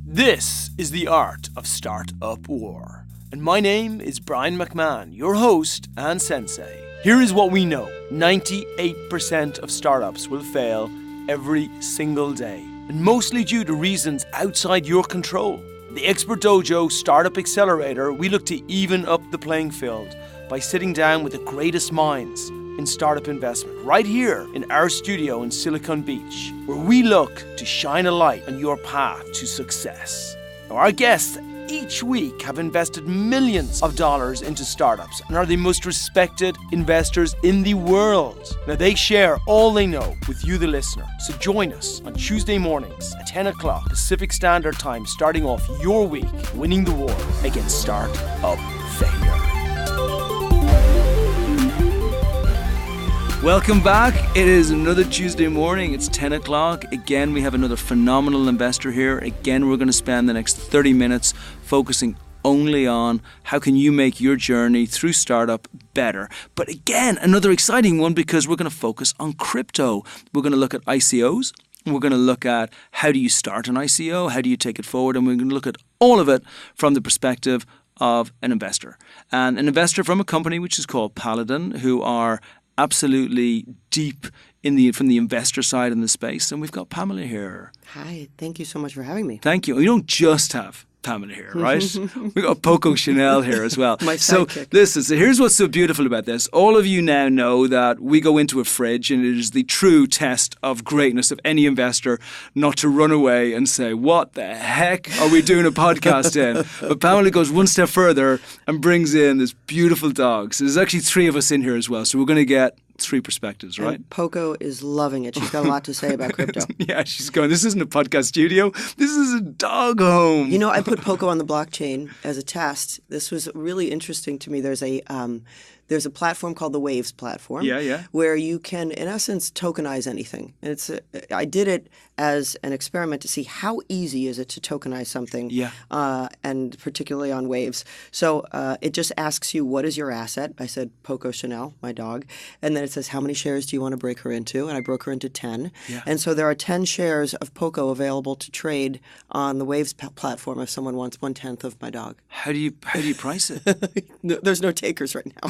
This is the art of startup war. And my name is Brian McMahon, your host and sensei. Here is what we know. 98% of startups will fail every single day, and mostly due to reasons outside your control. The Expert Dojo Startup Accelerator, we look to even up the playing field by sitting down with the greatest minds in startup investment right here in our studio in Silicon Beach, where we look to shine a light on your path to success. Now, our guests each week have invested millions of dollars into startups and are the most respected investors in the world. Now, they share all they know with you, the listener. So join us on Tuesday mornings at 10 o'clock Pacific Standard Time, starting off your week winning the war against startup failure. Welcome back. It is another Tuesday morning. It's 10 o'clock. Again, we have another phenomenal investor here. Again, we're going to spend the next 30 minutes focusing only on how can you make your journey through startup better. But again, another exciting one because we're going to focus on crypto. We're going to look at ICOs. We're going to look at how do you start an ICO? How do you take it forward? And we're going to look at all of it from the perspective of an investor. And an investor from a company which is called Paladin, who are absolutely deep from the investor side in the space. And we've got Pamela here. Hi, thank you so much for having me. Thank you. We don't just have Pamela here, right? We've got Poco Chanel here as well. My sidekick. Listen, so here's what's so beautiful about this. All of you now know that we go into a fridge and it is the true test of greatness of any investor not to run away and say, what the heck are we doing a podcast in? But Pamela goes one step further and brings in this beautiful dog. So there's actually three of us in here as well. So we're going to get three perspectives, right? And Poco is loving it. She's got a lot to say about crypto. Yeah, she's going, this isn't a podcast studio. This is a dog home. You know, I put Poco on the blockchain as a test. This was really interesting to me. There's a platform called the Waves platform. Yeah. Where you can, in essence, tokenize anything. And I did it as an experiment to see how easy is it to tokenize something. Yeah. And particularly on Waves. So it just asks you, what is your asset? I said, Poco Chanel, my dog. And then it says, how many shares do you want to break her into? And I broke her into 10. Yeah. And so there are 10 shares of Poco available to trade on the Waves platform if someone wants 1/10 of my dog. How do you price it? No, there's no takers right now.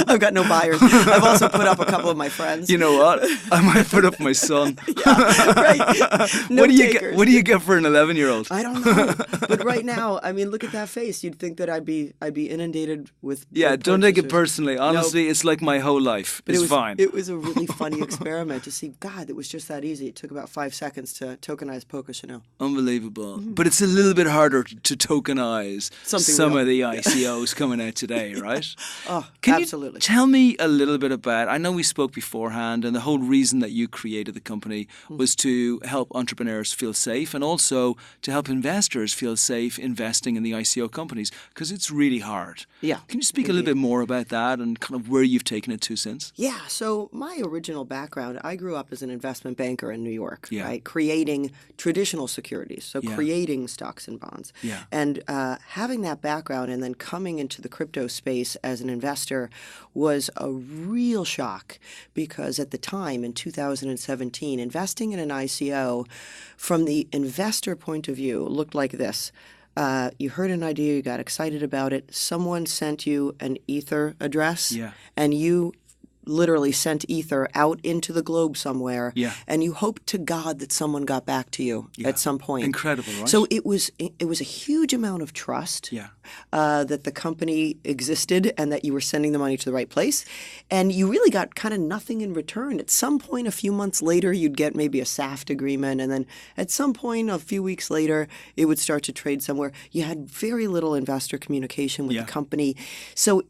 I've got no buyers. I've also put up a couple of my friends. You know what? I might put up my son. Yeah, right. No takers. What do you get for an 11-year-old? I don't know. But right now, I mean, look at that face. You'd think that I'd be inundated with. Yeah, don't take it personally. Honestly, It's like my whole life. It's fine. It was a really funny experiment to see. God, it was just that easy. It took about 5 seconds to tokenize Poco Chanel. Unbelievable. Mm-hmm. But it's a little bit harder to tokenize some of the ICOs coming out today, right? Oh, Can absolutely. you tell me a little bit about, I know we spoke beforehand, and the whole reason that you created the company was to help entrepreneurs feel safe and also to help investors feel safe investing in the ICO companies, because it's really hard. Yeah. Can you speak a little bit more about that and kind of where you've taken it to since? Yeah. So my original background, I grew up as an investment banker in New York, Yeah. right? Creating traditional securities, so Yeah. creating stocks and bonds. Yeah. And having that background and then coming into the crypto space as an investor was a real shock because at the time in 2017, investing in an ICO from the investor point of view looked like this. You heard an idea, you got excited about it, someone sent you an Ether address, Yeah. and you literally sent Ether out into the globe somewhere, Yeah. and you hoped to God that someone got back to you at some point. Incredible, right? So it was a huge amount of trust that the company existed and that you were sending the money to the right place, and you really got kind of nothing in return. At some point, a few months later, you'd get maybe a SAFT agreement, and then at some point, a few weeks later, it would start to trade somewhere. You had very little investor communication with the company, so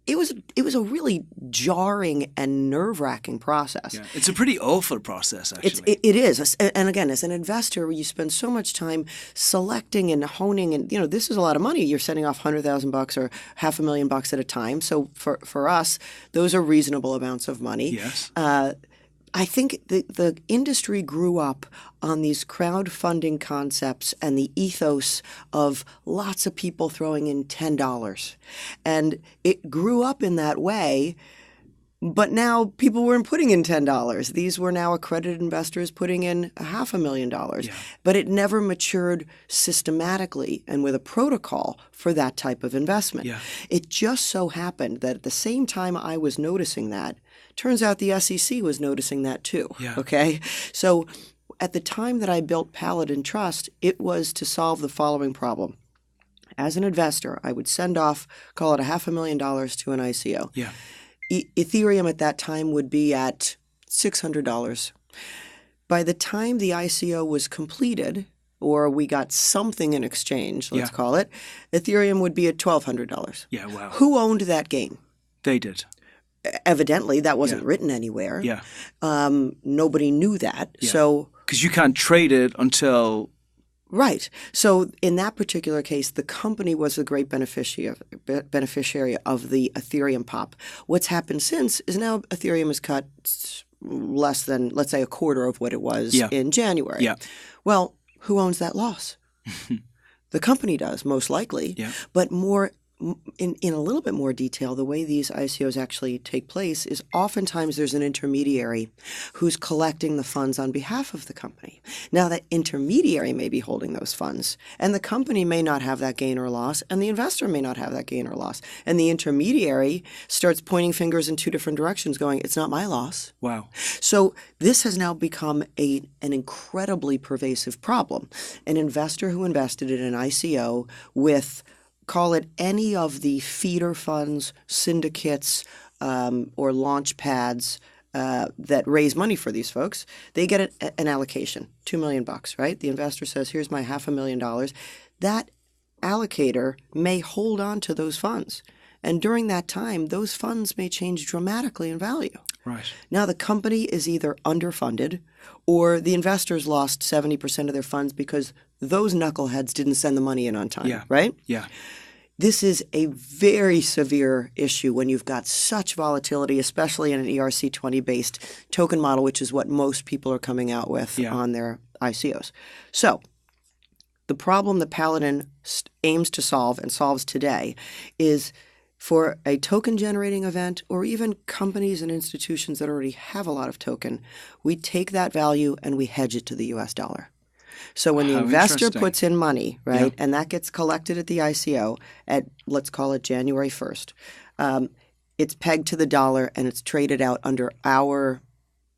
it was a really jarring and nerve-wracking process. Yeah. It's a pretty awful process, actually. It is. And again, as an investor, you spend so much time selecting and honing, and this is a lot of money. You're sending off $100,000 or $500,000 at a time. So for us, those are reasonable amounts of money. Yes. I think the industry grew up on these crowdfunding concepts and the ethos of lots of people throwing in $10. And it grew up in that way But now people weren't putting in $10. These were now accredited investors putting in $500,000. Yeah. But it never matured systematically and with a protocol for that type of investment. Yeah. It just so happened that at the same time I was noticing that, turns out the SEC was noticing that too. Yeah. Okay? So at the time that I built Paladin Trust, it was to solve the following problem. As an investor, I would send off, call it $500,000 to an ICO. Yeah. Ethereum at that time would be at $600. By the time the ICO was completed, or we got something in exchange, let's call it, Ethereum would be at $1,200. Yeah, wow. Who owned that gain? They did. Evidently, that wasn't written anywhere. Yeah. Nobody knew that. Yeah. So, because you can't trade it until... Right. So in that particular case, the company was the great beneficiary of the Ethereum pop. What's happened since is now Ethereum has cut less than, let's say, a quarter of what it was in January. Yeah. Well, who owns that loss? The company does, most likely. Yeah. But more in a little bit more detail, the way these ICOs actually take place is oftentimes there's an intermediary who's collecting the funds on behalf of the company. Now, that intermediary may be holding those funds, and the company may not have that gain or loss, and the investor may not have that gain or loss. And the intermediary starts pointing fingers in two different directions going, it's not my loss. Wow. So this has now become an incredibly pervasive problem. An investor who invested in an ICO with, call it any of the feeder funds, syndicates, or launch pads that raise money for these folks, they get an allocation, $2 million, right? The investor says, here's my $500,000. That allocator may hold on to those funds. And during that time, those funds may change dramatically in value. Right. Now, the company is either underfunded or the investors lost 70% of their funds because those knuckleheads didn't send the money in on time, right? Yeah. This is a very severe issue when you've got such volatility, especially in an ERC-20-based token model, which is what most people are coming out with on their ICOs. So the problem that Paladin aims to solve and solves today is for a token-generating event or even companies and institutions that already have a lot of token, we take that value and we hedge it to the U.S. dollar. So when the investor puts in money, right, and that gets collected at the ICO at, let's call it January 1st, it's pegged to the dollar and it's traded out under our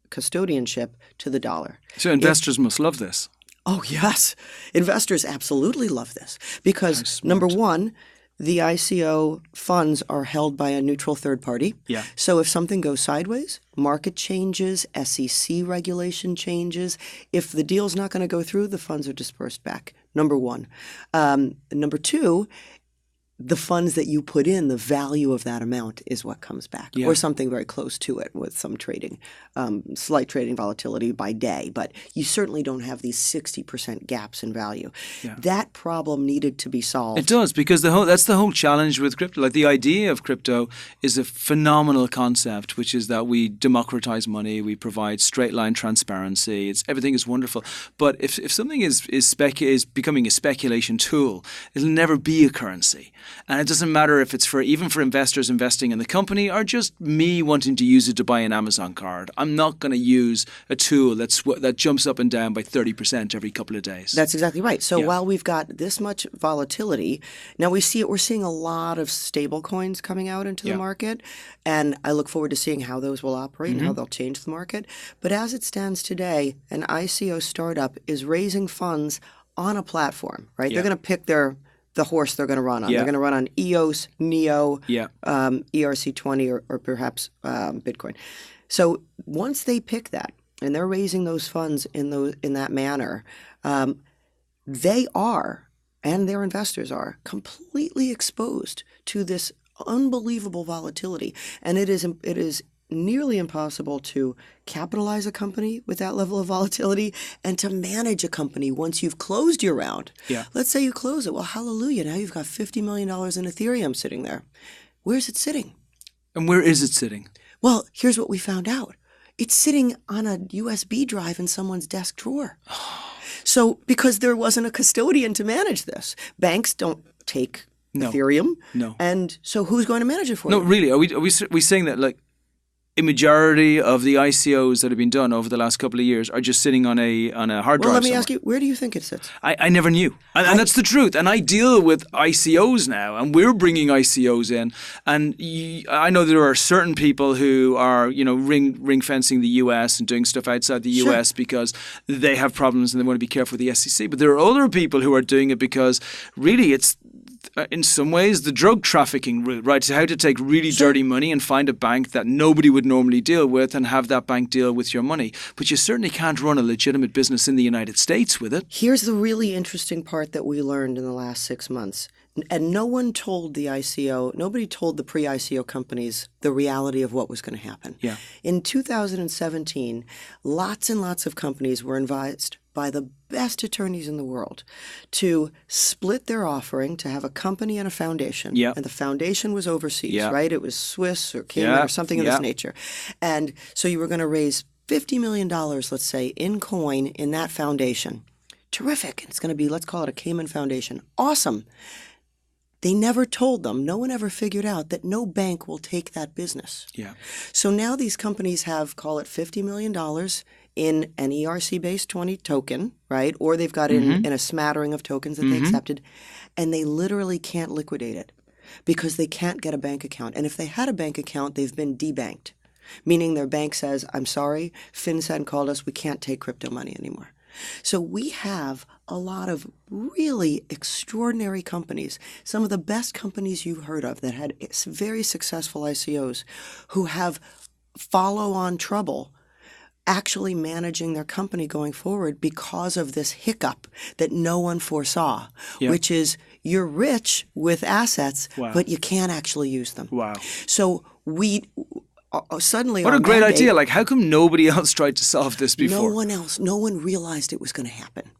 custodianship to the dollar. So investors must love this. Oh, yes. Investors absolutely love this because, number one, the ICO funds are held by a neutral third party. Yeah. So if something goes sideways, market changes, SEC regulation changes. If the deal's not going to go through, the funds are dispersed back, number one. Number two, the funds that you put in, the value of that amount is what comes back, or something very close to it with some trading, slight trading volatility by day. But you certainly don't have these 60% gaps in value. Yeah. That problem needed to be solved. It does, because that's the whole challenge with crypto. Like, the idea of crypto is a phenomenal concept, which is that we democratize money, we provide straight line transparency. Everything is wonderful. But if something is becoming a speculation tool, it'll never be a currency. And it doesn't matter if it's even for investors investing in the company or just me wanting to use it to buy an Amazon card. I'm not going to use a tool that jumps up and down by 30% every couple of days. That's exactly right. So while we've got this much volatility, now we're seeing a lot of stable coins coming out into the market. And I look forward to seeing how those will operate and how they'll change the market. But as it stands today, an ICO startup is raising funds on a platform, right? They're going to pick the horse they're going to run on. They're going to run on EOS, NEO, ERC-20, or perhaps Bitcoin. So once they pick that and they're raising those funds in that manner, they are, and their investors are, completely exposed to this unbelievable volatility. And it is nearly impossible to capitalize a company with that level of volatility and to manage a company once you've closed your round. Yeah. Let's say you close it. Well, hallelujah. Now you've got $50 million in Ethereum sitting there. Where's it sitting? And where is it sitting? Well, here's what we found out. It's sitting on a USB drive in someone's desk drawer. So because there wasn't a custodian to manage this. Banks don't take Ethereum. No. And so who's going to manage it for you? No, really. Are we saying that, like, a majority of the ICOs that have been done over the last couple of years are just sitting on a hard drive. Well, let me somewhere. ask you, where do you think it sits? I never knew. And that's the truth. And I deal with ICOs now, and we're bringing ICOs in. And I know there are certain people who are, ring fencing the US and doing stuff outside the US because they have problems and they want to be careful with the SEC. But there are other people who are doing it because really it's, in some ways, the drug trafficking route, right? So how to take really dirty money and find a bank that nobody would normally deal with and have that bank deal with your money. But you certainly can't run a legitimate business in the United States with it. Here's the really interesting part that we learned in the last 6 months. And no one told the ICO, nobody told the pre-ICO companies the reality of what was going to happen. Yeah. In 2017, lots and lots of companies were advised by the best attorneys in the world to split their offering, to have a company and a foundation. Yeah. And the foundation was overseas, right? It was Swiss or Cayman or something of this nature. And so you were going to raise $50 million, let's say, in coin in that foundation. Terrific. It's going to be, let's call it a Cayman foundation. Awesome. They never told them, no one ever figured out that no bank will take that business. Yeah. So now these companies have, call it $50 million in an ERC-based 20 token, right? Or they've got it in a smattering of tokens that they accepted, and they literally can't liquidate it because they can't get a bank account. And if they had a bank account, they've been debanked, meaning their bank says, I'm sorry, FinCEN called us, we can't take crypto money anymore. So we have a lot of really extraordinary companies, some of the best companies you've heard of that had very successful ICOs who have follow-on trouble actually managing their company going forward because of this hiccup that no one foresaw, which is you're rich with assets, but you can't actually use them. Wow. So we... suddenly, what a great idea! Like, how come nobody else tried to solve this before? No one realized it was going to happen.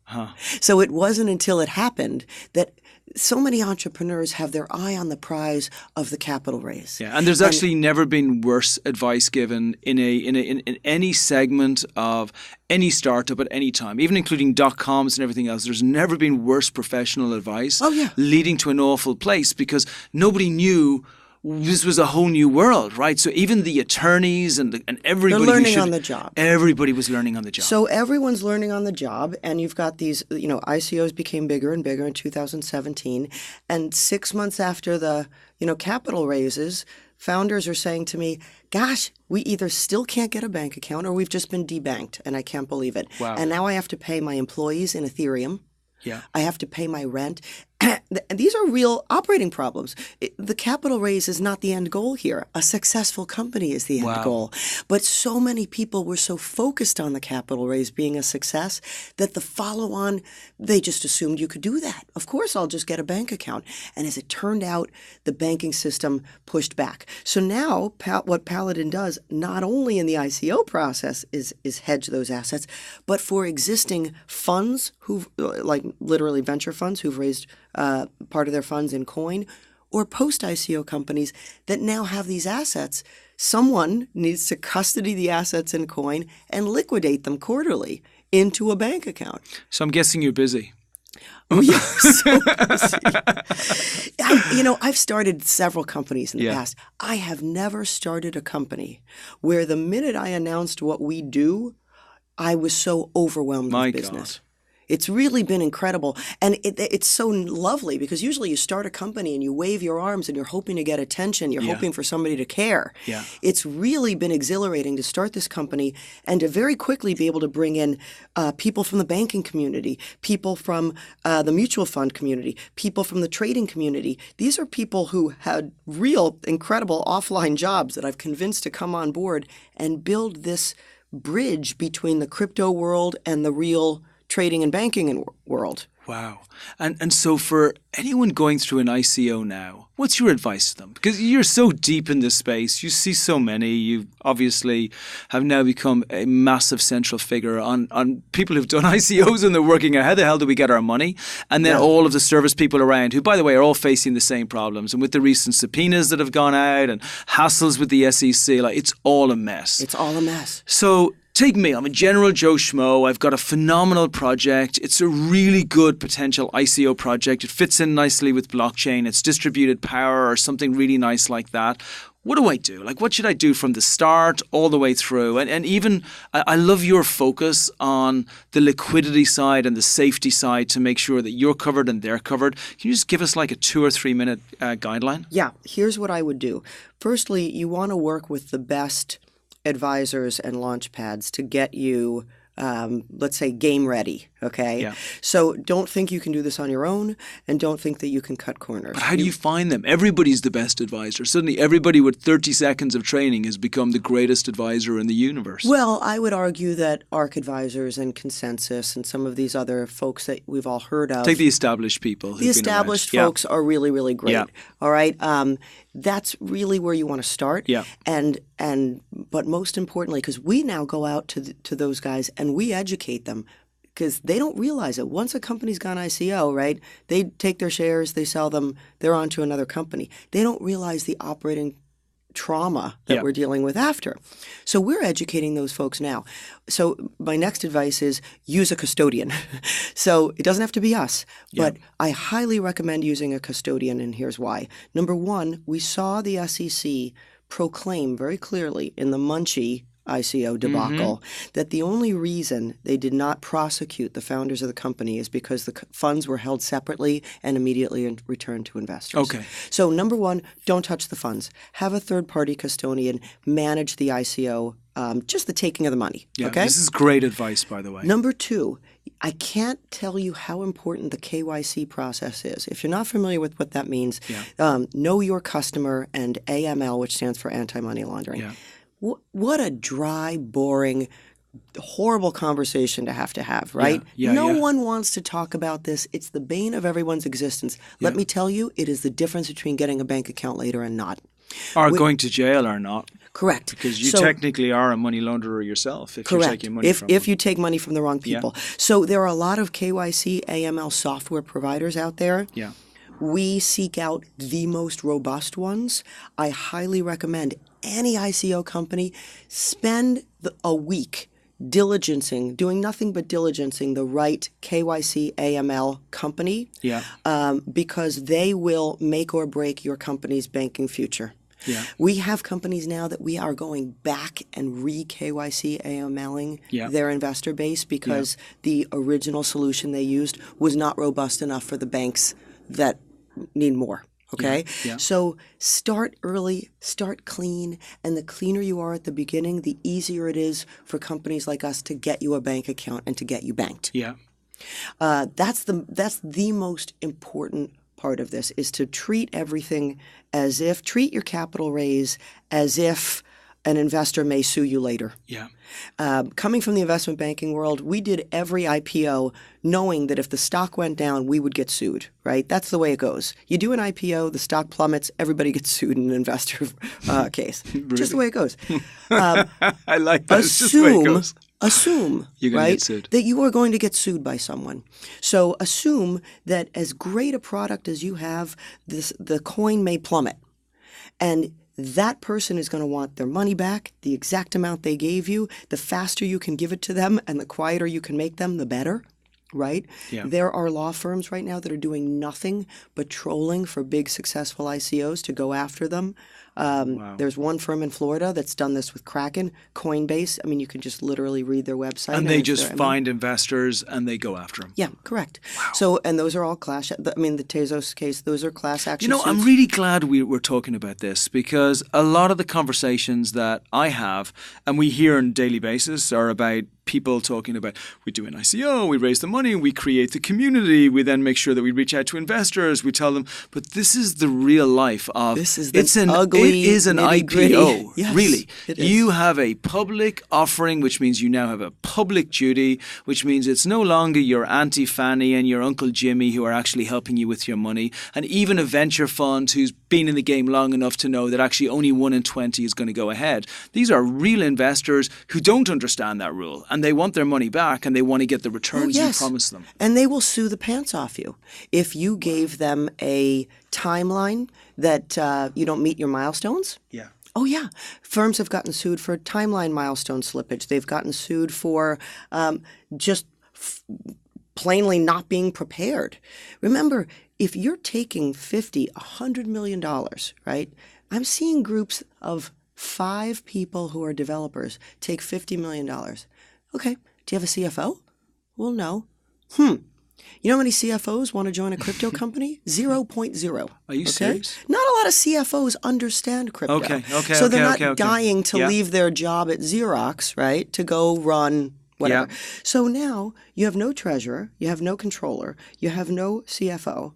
So it wasn't until it happened that so many entrepreneurs have their eye on the prize of the capital raise. Yeah, and there's actually never been worse advice given in any segment of any startup at any time, even including .coms and everything else. There's never been worse professional advice leading to an awful place because nobody knew. This was a whole new world, right? So even the attorneys and everybody... They're learning on the job. Everybody was learning on the job. So everyone's learning on the job, and you've got these, ICOs became bigger and bigger in 2017. And 6 months after the, capital raises, founders are saying to me, gosh, we either still can't get a bank account or we've just been debanked, and I can't believe it. Wow. And now I have to pay my employees in Ethereum. Yeah. I have to pay my rent. These are real operating problems. The capital raise is not the end goal here. A successful company is the end goal. But so many people were so focused on the capital raise being a success that the follow-on, they just assumed you could do that. Of course, I'll just get a bank account. And as it turned out, the banking system pushed back. So now what Paladin does, not only in the ICO process is hedge those assets, but for existing funds who've, like literally venture funds who've raised part of their funds in coin, or post-ICO companies that now have these assets. Someone needs to custody the assets in coin and liquidate them quarterly into a bank account. So I'm guessing you're busy. Oh, yeah, so busy. I've started several companies in the past. I have never started a company where the minute I announced what we do, I was so overwhelmed with business. God. It's really been incredible. And it's so lovely because usually you start a company and you wave your arms and you're hoping to get attention. You're hoping for somebody to care. Yeah. It's really been exhilarating to start this company and to very quickly be able to bring in people from the banking community, people from the mutual fund community, people from the trading community. These are people who had real incredible offline jobs that I've convinced to come on board and build this bridge between the crypto world and the real trading and banking world. Wow. And so for anyone going through an ICO now, what's your advice to them? Because you're so deep in this space. You see so many. You obviously have now become a massive central figure on people who've done ICOs and they're working out how the hell do we get our money? And then all of the service people around who, by the way, are all facing the same problems. And with the recent subpoenas that have gone out and hassles with the SEC, it's all a mess. It's all a mess. So Take me, I'm a general Joe Schmo. I've got a phenomenal project. It's a really good potential ICO project. It fits in nicely with blockchain. It's distributed power or something really nice like that. What do I do? Like, what should I do from the start all the way through? And even, I love your focus on the liquidity side and the safety side to make sure that you're covered and they're covered. Can you just give us like a 2 or 3 minute guideline? Yeah, here's what I would do. Firstly, you want to work with the best advisors and launch pads to get you, let's say, game ready. Okay. Yeah. So don't think you can do this on your own, and don't think that you can cut corners. But how do you find them? Everybody's the best advisor. Suddenly everybody with 30 seconds of training has become the greatest advisor in the universe. Well, I would argue that ARC Advisors and Consensus and some of these other folks that we've all heard of. Take the established people. The established folks are really, really great. Yeah. All right. That's really where you want to start. Yeah. But most importantly, because we now go out to those guys and we educate them, because they don't realize it. Once a company's gone ICO, right, they take their shares, they sell them, they're on to another company. They don't realize the operating trauma that we're dealing with after. So we're educating those folks now. So my next advice is use a custodian. So it doesn't have to be us, but I highly recommend using a custodian, and here's why. Number one, we saw the SEC proclaim very clearly in the Munchie ICO debacle that the only reason they did not prosecute the founders of the company is because the funds were held separately and immediately returned to investors. Okay. So number one, don't touch the funds. Have a third-party custodian manage the ICO, just the taking of the money. Yeah, okay? This is great advice, by the way. Number two, I can't tell you how important the KYC process is. If you're not familiar with what that means, know your customer and AML, which stands for anti-money laundering. Yeah. What a dry, boring, horrible conversation to have, right? No one wants to talk about this. It's the bane of everyone's existence. Let me tell you, it is the difference between getting a bank account later and not. Or going to jail or not. Correct. Because you technically are a money launderer yourself if you're taking money from if you take money from the wrong people. So there are a lot of KYC, AML software providers out there. Yeah. We seek out the most robust ones. I highly recommend any ICO company spend a week doing nothing but diligencing the right KYC AML company because they will make or break your company's banking future. Yeah. We have companies now that we are going back and re-KYC AMLing their investor base because the original solution they used was not robust enough for the banks that need more. Okay? Yeah. So start early, start clean, and the cleaner you are at the beginning, the easier it is for companies like us to get you a bank account and to get you banked. Yeah. That's the most important part of this, is to treat everything treat your capital raise as if an investor may sue you later. Yeah. Coming from the investment banking world, we did every IPO knowing that if the stock went down, we would get sued, right? That's the way it goes. You do an IPO, the stock plummets, everybody gets sued in an investor case. Really? Just the way it goes. I like that. It's just the way it goes. Assume, you're going to get sued. That you are going to get sued by someone. So assume that as great a product as you have, the coin may plummet. And that person is going to want their money back, the exact amount they gave you. The faster you can give it to them and the quieter you can make them, the better, right? Yeah. There are law firms right now that are doing nothing but trolling for big successful ICOs to go after them. Wow. There's one firm in Florida that's done this with Kraken, Coinbase. I mean, you can just literally read their website. And they just find investors and they go after them. Yeah, correct. Wow. So, and those are all the Tezos case, those are class action suits. I'm really glad we're talking about this, because a lot of the conversations that I have and we hear on a daily basis are about people talking about, we do an ICO, we raise the money, we create the community, we then make sure that we reach out to investors, we tell them, but this is the real life of, it is an IPO, yes, really. It is. You have a public offering, which means you now have a public duty, which means it's no longer your Auntie Fanny and your Uncle Jimmy who are actually helping you with your money, and even a venture fund who's been in the game long enough to know that actually only 1 in 20 is going to go ahead. These are real investors who don't understand that rule, and they want their money back and they want to get the returns you promised them. And they will sue the pants off you if you gave them a timeline that you don't meet your milestones. Yeah. Oh, yeah. Firms have gotten sued for timeline milestone slippage. They've gotten sued for just plainly not being prepared. Remember, if you're taking $50, $100 million, right? I'm seeing groups of 5 people who are developers take $50 million. Okay. Do you have a CFO? Well, no. You know how many CFOs want to join a crypto company? 0.0. Are you serious? Not a lot of CFOs understand crypto. Okay. So they're not dying to leave their job at Xerox, right, to go run whatever. Yeah. So now you have no treasurer, you have no controller, you have no CFO.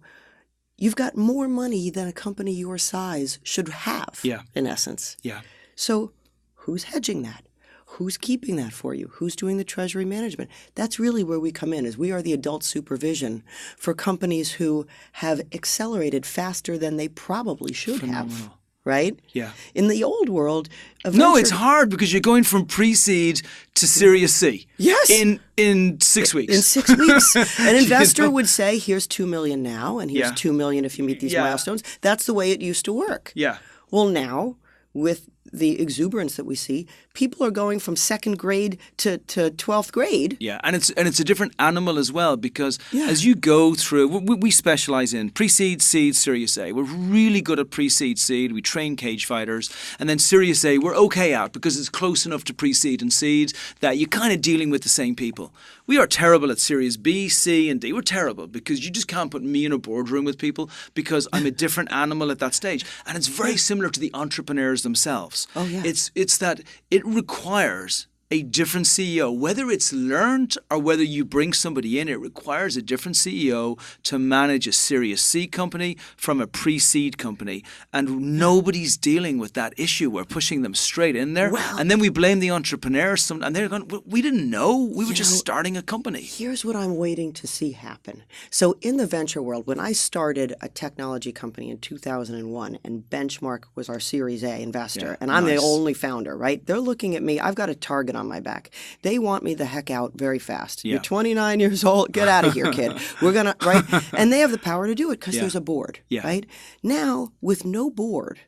You've got more money than a company your size should have, in essence. Yeah. So who's hedging that? Who's keeping that for you? Who's doing the treasury management? That's really where we come in, is we are the adult supervision for companies who have accelerated faster than they probably should have, right? Yeah. In the old world, no, it's hard because you're going from pre-seed to Series C. Yes. In 6 weeks. In 6 weeks. An investor would say, here's $2 million now, and here's $2 million if you meet these milestones. That's the way it used to work. Yeah. Well, now, with the exuberance that we see, people are going from 2nd grade to 12th grade. Yeah, and it's a different animal as well, because as you go through, we specialize in pre-seed, seed, Series A. We're really good at pre-seed, seed. We train cage fighters. And then Series A, we're okay at because it's close enough to pre-seed and seed that you're kind of dealing with the same people. We are terrible at Series B, C, and D. We're terrible because you just can't put me in a boardroom with people because I'm a different animal at that stage. And it's very similar to the entrepreneurs themselves. Oh, yeah. It's that it requires a different CEO. Whether it's learned or whether you bring somebody in, it requires a different CEO to manage a Series C company from a pre-seed company. And nobody's dealing with that issue. We're pushing them straight in there. Well, and then we blame the entrepreneurs. And they're going, we didn't know. We were just starting a company. Here's what I'm waiting to see happen. So in the venture world, when I started a technology company in 2001, and Benchmark was our Series A investor, and I'm the only founder, right? They're looking at me. I've got a target on my back. They want me the heck out very fast. You're 29 years old. Get out of here, kid. We're going to, right? And they have the power to do it because there's a board, right? Now, with no board,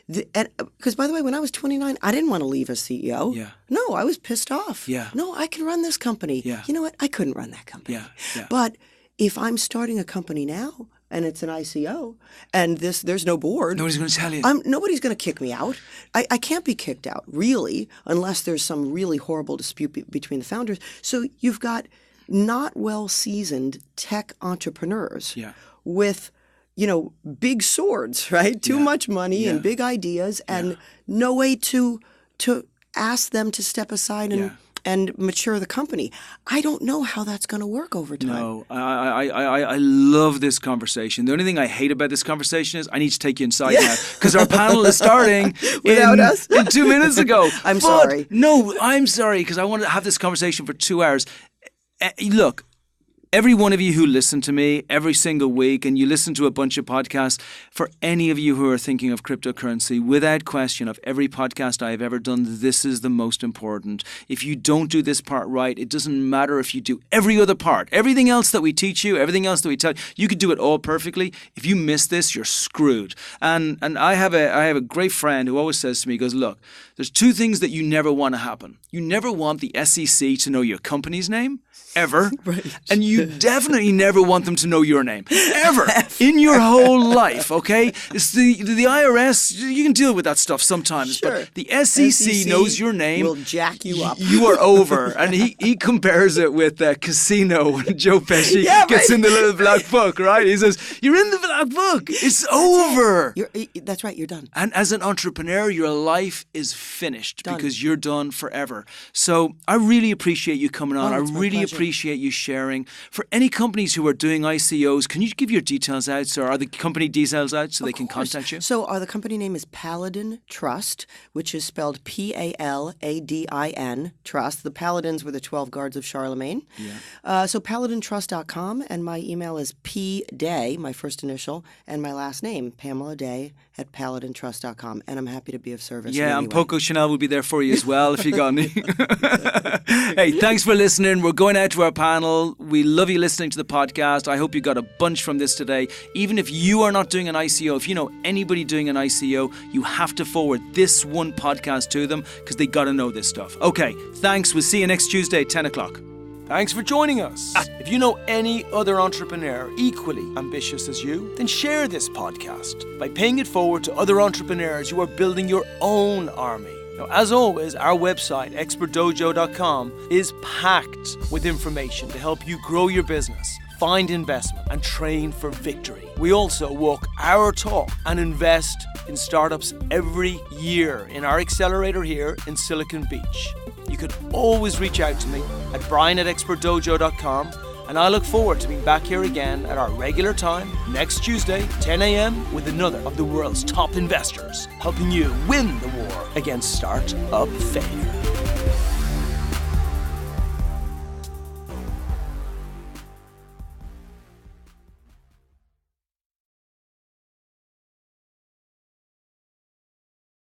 because by the way, when I was 29, I didn't want to leave as CEO. Yeah. No, I was pissed off. Yeah. No, I can run this company. Yeah. You know what? I couldn't run that company. Yeah. Yeah. But if I'm starting a company now, and it's an ICO, and there's no board. Nobody's going to tell you. Nobody's going to kick me out. I can't be kicked out, really, unless there's some really horrible dispute between the founders. So you've got not well-seasoned tech entrepreneurs with, big swords, right? Too much money and big ideas, and no way to ask them to step aside and mature the company. I don't know how that's going to work over time. No, I love this conversation. The only thing I hate about this conversation is I need to take you inside now because our panel is starting without us 2 minutes ago. Sorry. No, I'm sorry because I want to have this conversation for 2 hours. Look. Every one of you who listen to me every single week and you listen to a bunch of podcasts, for any of you who are thinking of cryptocurrency, without question, of every podcast I've ever done, this is the most important. If you don't do this part right, it doesn't matter if you do every other part. Everything else that we teach you, everything else that we tell you, you could do it all perfectly. If you miss this, you're screwed. And I have a great friend who always says to me, he goes, look, there's 2 things that you never want to happen. You never want the SEC to know your company's name, ever. Right. And you definitely never want them to know your name, ever, in your whole life, okay? It's the IRS, you can deal with that stuff sometimes, but the SEC knows your name. Will jack you up. You are over. And he compares it with Casino when Joe Pesci gets in the little black book, right? He says, you're in the black book. It's over. That's right. You're done. And as an entrepreneur, your life is finished because you're done forever. So I really appreciate you coming on. I really appreciate you sharing. For any companies who are doing ICOs, can you give your details out, sir? Are the company details out so they can contact you? So the company name is Paladin Trust, which is spelled Paladin Trust. The Paladins were the 12 guards of Charlemagne. Yeah. So paladintrust.com, and my email is pday, my first initial, and my last name, Pamela Day, at paladintrust.com. And I'm happy to be of service. Yeah, and Poco Chanel will be there for you as well if you got any. Hey, thanks for listening. We're going out out to our panel. We love you listening to the podcast. I hope you got a bunch from this today. Even if you are not doing an ICO, if you know anybody doing an ICO, you have to forward this one podcast to them because they got to know this stuff. Okay, thanks. We'll see you next Tuesday at 10 o'clock. Thanks for joining us. If you know any other entrepreneur equally ambitious as you, then share this podcast by paying it forward to other entrepreneurs who are building your own army. Now, as always, our website, expertdojo.com, is packed with information to help you grow your business, find investment, and train for victory. We also walk our talk and invest in startups every year in our accelerator here in Silicon Beach. You can always reach out to me at brian@expertdojo.com, and I look forward to being back here again at our regular time next Tuesday, 10 a.m. with another of the world's top investors, helping you win the war against startup failure.